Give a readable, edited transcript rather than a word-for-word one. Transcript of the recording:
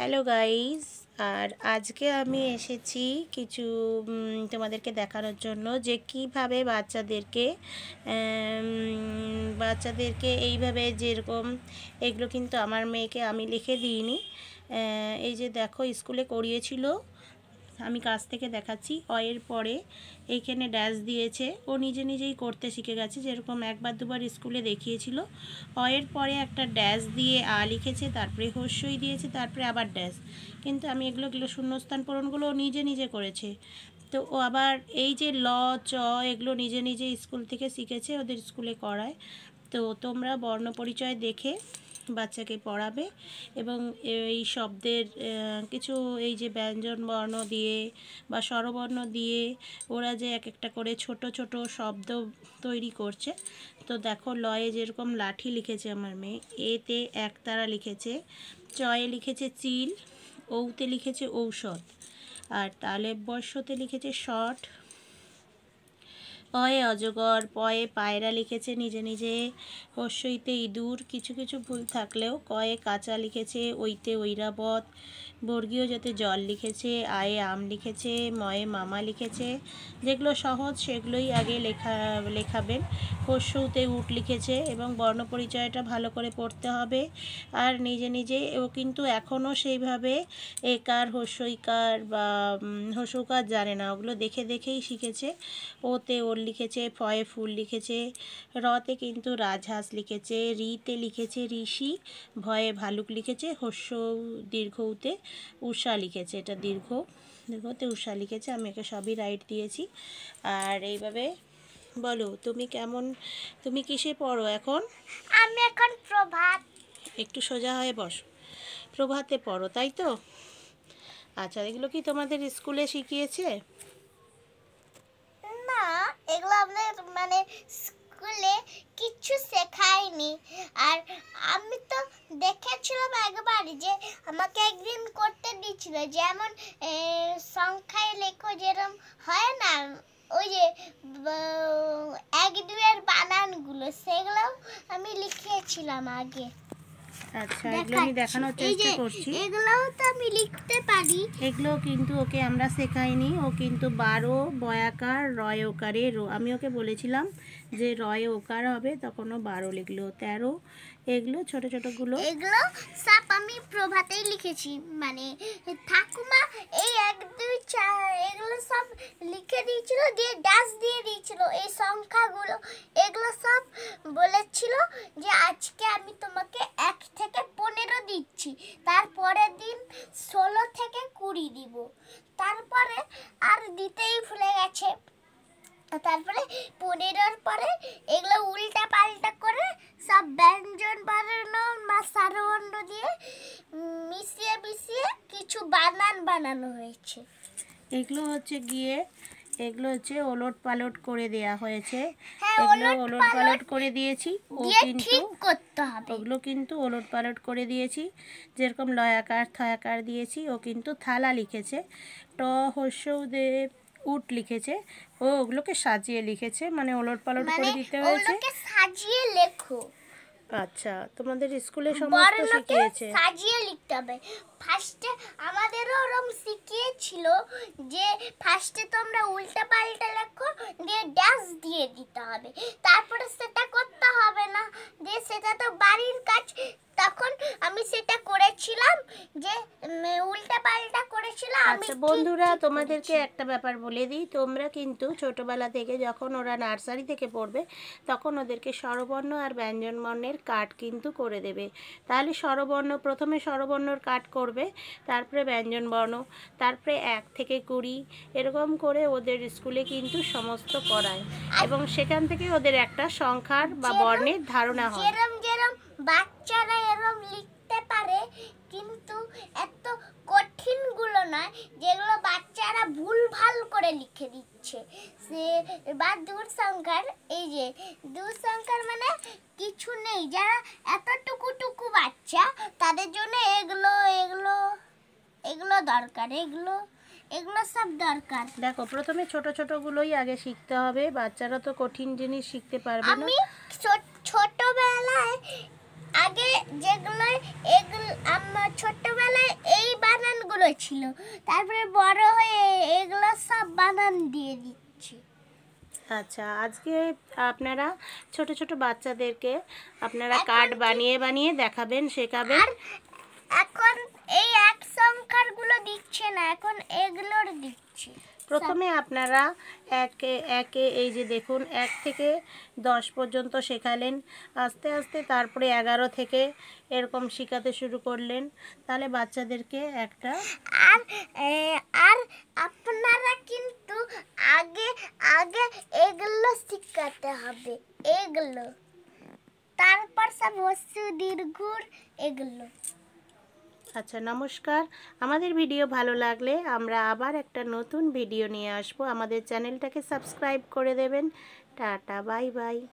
Hello guys, আর আজকে আমি এসেছি কিছু তোমাদেরকে দেখানোর জন্য যে কিভাবে বাচ্চাদেরকে এইভাবে যেরকম এগুলো কিন্তু আমার মেয়েকে আমি লিখে দিইনি। এই যে দেখো, স্কুলে করিয়েছিল, আমি কাছ থেকে দেখাচ্ছি। অয়ের পরে এইখানে ড্যাশ দিয়েছে, ও নিজে নিজেই করতে শিখে গেছে, যেরকম একবার দুবার স্কুলে দেখিয়েছিল। অয়ের পরে একটা ড্যাশ দিয়ে আ লিখেছে, তারপরে হর্ষই দিয়েছে, তারপরে আবার ড্যাশ। কিন্তু আমি এগুলো শূন্যস্থান পূরণগুলো ও নিজে নিজে করেছে। তো ও আবার এই যে ল চ এগুলো নিজে নিজে স্কুল থেকে শিখেছে, ওদের স্কুলে করায়। তো তোমরা বর্ণ পরিচয় দেখে বাচ্চাকে পড়াবে এবং এই শব্দের কিছু এই যে ব্যঞ্জন বর্ণ দিয়ে বা স্বরবর্ণ দিয়ে ওরা যে এক একটা করে ছোট ছোট শব্দ তৈরি করছে। তো দেখো, লয়ে যেরকম লাঠি লিখেছে আমার মেয়ে, এতে একতারা লিখেছে, চয়ে লিখেছে চিল, ঔতে লিখেছে ঔষধ, আর তালে বর্ষতে লিখেছে শট, অয়ে অজগর, পয়ে পায়রা লিখেছে নিজে নিজে, হর্ষইতে ইঁদুর, কিছু কিছু ভুল থাকলেও কয়ে কাঁচা লিখেছে, ওইতে ঐরাবত, বর্গীয় যাতে জল লিখেছে, আয়ে আম লিখেছে, ময়ে মামা লিখেছে। যেগুলো সহজ সেগুলোই আগে লেখাবেন। হর্ষউতে উট লিখেছে এবং বর্ণপরিচয়টা ভালো করে পড়তে হবে। আর নিজে নিজে ও কিন্তু এখনও সেইভাবে একার হর্ষইকার বা হর্ষকার জানে না, ওগুলো দেখে দেখেই শিখেছে। ওতে ওর লিখেছে, ফয়ে ফুল লিখেছে, রতে কিন্তু রাজহাঁস লিখেছে, রিতে লিখেছে ঋষি, ভয়ে ভালুক লিখেছে, হর্ষ দীর্ঘতে উষা লিখেছে, এটা দীর্ঘতে উষা লিখেছে। আমি একে সবই রাইট দিয়েছি। আর এইভাবে বলো, তুমি কিসে পড়ো এখন? আমি এখন প্রভাত। একটু সোজা হয়ে বসো। প্রভাতে পড়ো, তাই তো? আচ্ছা, এগুলো কি তোমাদের স্কুলে শিখিয়েছে? না, এগুলো আমাদের স্কুলে কিছু শেখায়নি। আর আমি তো দেখেছিলাম একবার যে আমাকে একদিন করতে দিয়েছিল, যেমন সংখ্যায় লেখো যেরকম হয় না, ওই যে এক দুয়ের বানানগুলো, সেগুলো আমি লিখেছিলাম আগে। আচ্ছা, এগুলো আমি দেখানোর চেষ্টা করছি। এগুলোও তো আমি লিখতে পারি। এগুলো কিন্তু ওকে আমরা শেখাইনি। ও কিন্তু 12 বয়াকার রয় ওকারে রো, আমি ওকে বলেছিলাম যে রয় ওকার হবে, তখন ও 12 লিখলো, 13 এগুলো ছোট ছোটগুলো। এগুলো সব আমি প্রভাতেই লিখেছি, মানে ঠাকুমা এই 1 2 4 এগুলো সব লিখে দিয়েছিল, দিয়ে ড্যাশ দিয়ে দিয়েছিল এই সংখ্যাগুলো। এগুলো সব বলেছিল যে আজকে আমি তোমাকে 1 থেকে 15 দিচ্ছি, তারপরের দিন 16 থেকে 20 দিব, তারপরে আর দিতেই ভুলে গেছে। তারপরে 15-র পরে এগুলো উল্টা পাল্টা করে সব ব্যঞ্জন বর্ণ বা স্বরবর্ণ দিয়ে মিশিয়ে মিশিয়ে কিছু বানান বানানো হয়েছে। এগুলো হচ্ছে ওলট পালট করে দেয়া হয়েছে। হ্যাঁ, এগুলো ওলট পালট করে দিয়েছি। ও কিন্তু ঠিক করতে হবে। ওগুলো কিন্তু ওলট পালট করে দিয়েছি। যেরকম লয়াকার থয়াকার দিয়েছি, ও কিন্তু থালা লিখেছে। ট হর্ষউদে উট লিখেছে, ও ওগুলোকে সাজিয়ে লিখেছে, মানে ওলট পালট করে দিতে হয়েছে। ওগুলোকে সাজিয়ে লেখো। আচ্ছা, তোমাদের স্কুলে সমস্ত শিখিয়েছে? সাজিয়ে লিখতে হবে। ফার্স্টে আমাদেরও ওরকম শিখিয়েছিল যে ফার্স্টে তোমরা উল্টা পাল্টা লেখো, দিয়ে ড্যাশ দিয়ে দিতে হবে, তারপরে সেটা করতে হবে না, যে সেটা তো বাড়ির কাজ। তখন আমি সেটা করেছিলাম, যে উল্টা পাল্টা করেছিলাম। আচ্ছা বন্ধুরা, তোমাদেরকে একটা ব্যাপার বলে দিই, তোমরা কিন্তু ছোটোবেলা থেকে যখন ওরা নার্সারি থেকে পড়বে, তখন ওদেরকে স্বরবর্ণ আর ব্যঞ্জনবর্ণের কাট কিন্তু করে দেবে। তাহলে প্রথমে স্বরবর্ণর কাট করবে, তারপরে ব্যঞ্জনবর্ণ, তারপরে 1 থেকে 20 এরকম করে ওদের স্কুলে কিন্তু সমস্ত করায়, এবং সেখান থেকে ওদের একটা সংখ্যার বা বর্ণের ধারণা হয়। যেরম বাচ্চারা এরম লিখতে পারে, কিন্তু এত কঠিনগুলো নয় যেগুলো বাচ্চারা ভুলভাল করে লিখে দিচ্ছে। সে বা দূর সংখ্যার, এই যে দূর সংখ্যার মানে কিছু নেই, যারা এতটুকু বাচ্চা তাদের জন্য এগুলো দরকার, এগুলো সব দরকার। দেখো, প্রথমে ছোট ছোটগুলোই আগে শিখতে হবে, বাচ্চারা তো কঠিন জিনিস শিখতে পারবে না। আমি ছোটবেলায় আগে যেগুলো আমার ছোটবেলায় এই দিচ্ছিল, তারপরে বড় হয়ে এগুলো সব বানান দিয়ে দিচ্ছি। আচ্ছা, আজকে আপনারা ছোট ছোট বাচ্চাদেরকে আপনারা কার্ড বানিয়ে বানিয়ে দেখাবেন, শেখাবেন। আর এখন এই এক সংখ্যারগুলো দিচ্ছে না, এখন এগুলোর দিচ্ছি। প্রথমে আপনারা একে একে এই যে দেখুন 1 থেকে 10 পর্যন্ত শেখালেন, আস্তে আস্তে তারপরে 11 থেকে এরকম শেখাতে শুরু করলেন, তাহলে বাচ্চাদেরকে একটা আর আর আপনারা কিন্তু আগে আগে এগুলো শিখাতে হবে, এগুলো, তারপর সব হস্য দীর্ঘর এগুলো। আচ্ছা, নমস্কার। আমাদের ভিডিও ভালো লাগলে আমরা আবার একটা নতুন ভিডিও নিয়ে আসবো। আমাদের চ্যানেলটাকে সাবস্ক্রাইব করে দেবেন। Tata, bye bye.